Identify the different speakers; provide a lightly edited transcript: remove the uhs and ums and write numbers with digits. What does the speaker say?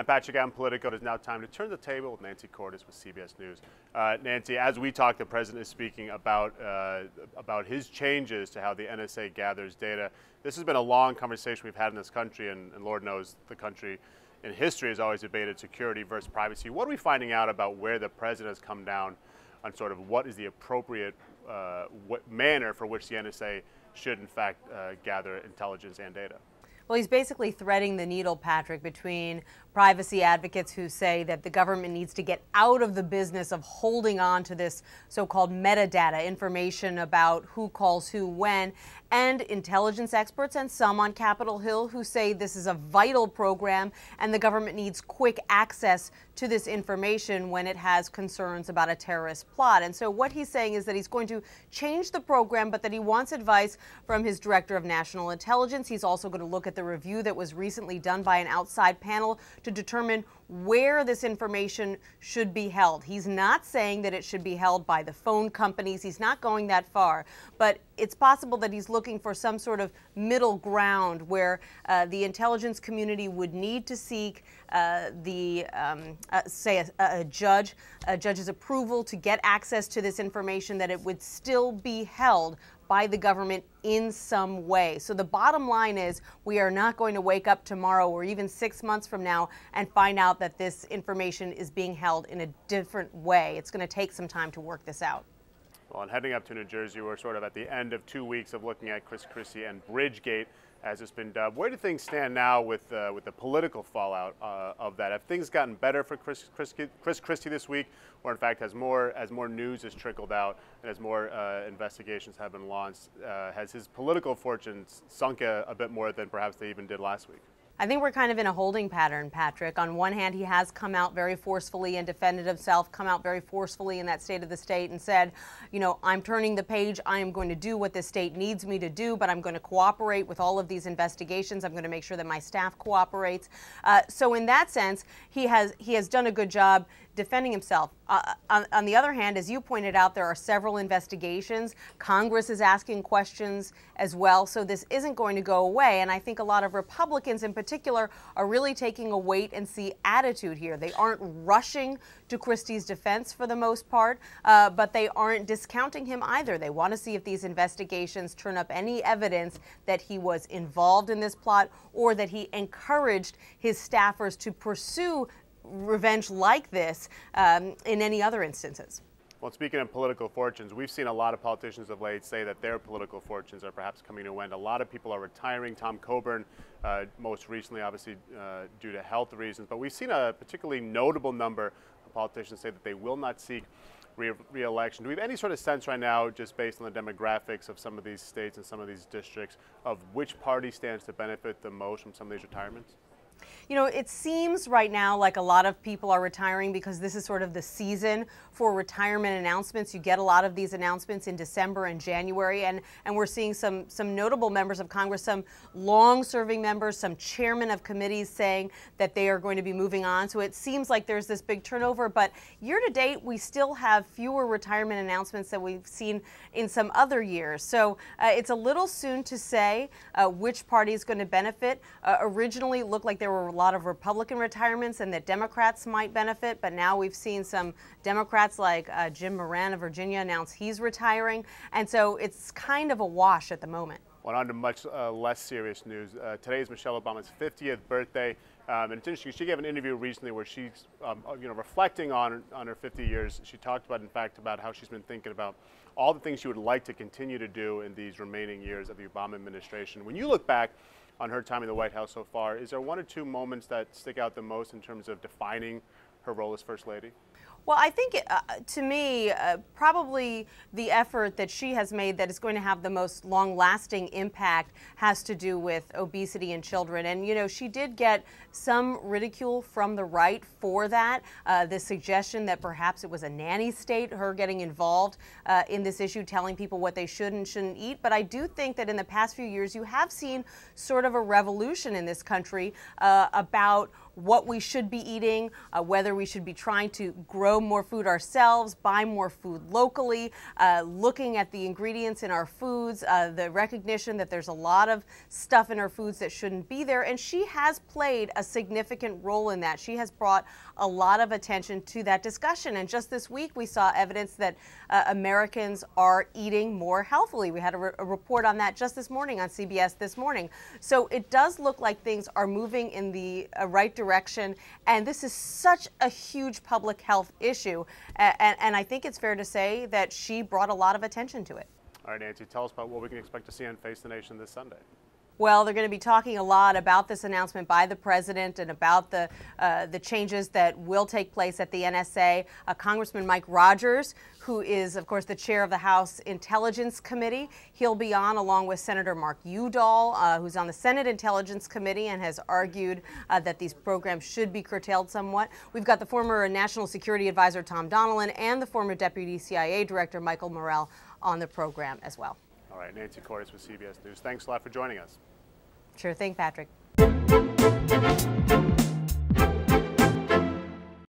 Speaker 1: Patrick Gavin, Politico. It is now time to turn the table with Nancy Cordes with CBS News. Nancy, as we talk, the president is speaking about his changes to how the NSA gathers data. This has been a long conversation we've had in this country, and Lord knows the country in history has always debated security versus privacy. What are we finding out about where the president has come down on sort of what is the appropriate manner for which the NSA should, in fact, gather intelligence and data?
Speaker 2: Well, he's basically threading the needle, Patrick, between privacy advocates who say that the government needs to get out of the business of holding on to this so-called metadata, information about who calls who when, and intelligence experts and some on Capitol Hill who say this is a vital program and the government needs quick access to this information when it has concerns about a terrorist plot. And so what he's saying is that he's going to change the program, but that he wants advice from his director of national intelligence. He's also going to look at the review that was recently done by an outside panel to determine where this information should be held. He's not saying that it should be held by the phone companies. He's not going that far, but it's possible that he's looking for some sort of middle ground where the intelligence community would need to seek say a judge's approval to get access to this information, that it would still be held by the government in some way. So the bottom line is we are not going to wake up tomorrow or even 6 months from now and find out that this information is being held in a different way. It's going to take some time to work this out.
Speaker 1: Well, and heading up to New Jersey, we're sort of at the end of 2 weeks of looking at Chris Christie and Bridgegate, as it's been dubbed. Where do things stand now with the political fallout of that? Have things gotten better for Chris Christie this week, or in fact, as more news has trickled out and as more investigations have been launched, has his political fortunes sunk a bit more than perhaps they even did last week?
Speaker 2: I think we're kind of in a holding pattern, Patrick. On one hand, he has come out very forcefully and defended himself, come out very forcefully in that State of the State and said, you know, I'm turning the page. I am going to do what the state needs me to do, but I'm going to cooperate with all of these investigations. I'm going to make sure that my staff cooperates. So in that sense, he has done a good job defending himself. On the other hand, as you pointed out, there are several investigations. Congress is asking questions as well, so this isn't going to go away. And I think a lot of Republicans in particular are really taking a wait-and-see attitude here. They aren't rushing to Christie's defense for the most part, but they aren't discounting him either. They want to see if these investigations turn up any evidence that he was involved in this plot or that he encouraged his staffers to pursue revenge like this in any other instances.
Speaker 1: Well, speaking of political fortunes, we've seen a lot of politicians of late say that their political fortunes are perhaps coming to an end. A lot of people are retiring. Tom Coburn, most recently, obviously, due to health reasons. But we've seen a particularly notable number of politicians say that they will not seek re-election. Do we have any sort of sense right now, just based on the demographics of some of these states and some of these districts, of which party stands to benefit the most from some of these retirements?
Speaker 2: You know, it seems right now like a lot of people are retiring because this is sort of the season for retirement announcements. You get a lot of these announcements in December and January, and we're seeing some notable members of Congress, some long-serving members, some chairmen of committees saying that they are going to be moving on. So it seems like there's this big turnover, but year to date, we still have fewer retirement announcements than we've seen in some other years. So it's a little soon to say which party is going to benefit. Originally, it looked like there were a lot of Republican retirements and that Democrats might benefit, but now we've seen some Democrats like Jim Moran of Virginia announce he's retiring, and so it's kind of a wash at the moment.
Speaker 1: Well, on to much less serious news. Today is Michelle Obama's 50th birthday, and it's interesting. She gave an interview recently where she's, reflecting on her 50 years. She talked about, in fact, about how she's been thinking about all the things she would like to continue to do in these remaining years of the Obama administration. When you look back on her time in the White House so far, is there one or two moments that stick out the most in terms of defining her role as First Lady?
Speaker 2: Well, I think, to me, probably the effort that she has made that is going to have the most long-lasting impact has to do with obesity in children. And, you know, she did get some ridicule from the right for that, the suggestion that perhaps it was a nanny state, her getting involved in this issue, telling people what they should and shouldn't eat. But I do think that in the past few years, you have seen sort of a revolution in this country about what we should be eating, whether we should be trying to grow more food ourselves, buy more food locally, looking at the ingredients in our foods, the recognition that there's a lot of stuff in our foods that shouldn't be there. And she has played a significant role in that. She has brought a lot of attention to that discussion. And just this week, we saw evidence that Americans are eating more healthily. We had a report on that just this morning on CBS this morning. So it does look like things are moving in the right direction. And this is such a huge public health issue. And I think it's fair to say that she brought a lot of attention to it.
Speaker 1: All right, Nancy, tell us about what we can expect to see on Face the Nation this Sunday.
Speaker 2: Well, they're going to be talking a lot about this announcement by the president and about the changes that will take place at the NSA. Congressman Mike Rogers, who is, of course, the chair of the House Intelligence Committee, he'll be on along with Senator Mark Udall, who's on the Senate Intelligence Committee and has argued that these programs should be curtailed somewhat. We've got the former National Security Advisor Tom Donilon and the former Deputy CIA Director Michael Morrell on the program as well.
Speaker 1: All right, Nancy Cordes with CBS News. Thanks a lot for joining us.
Speaker 2: Sure thing, Patrick.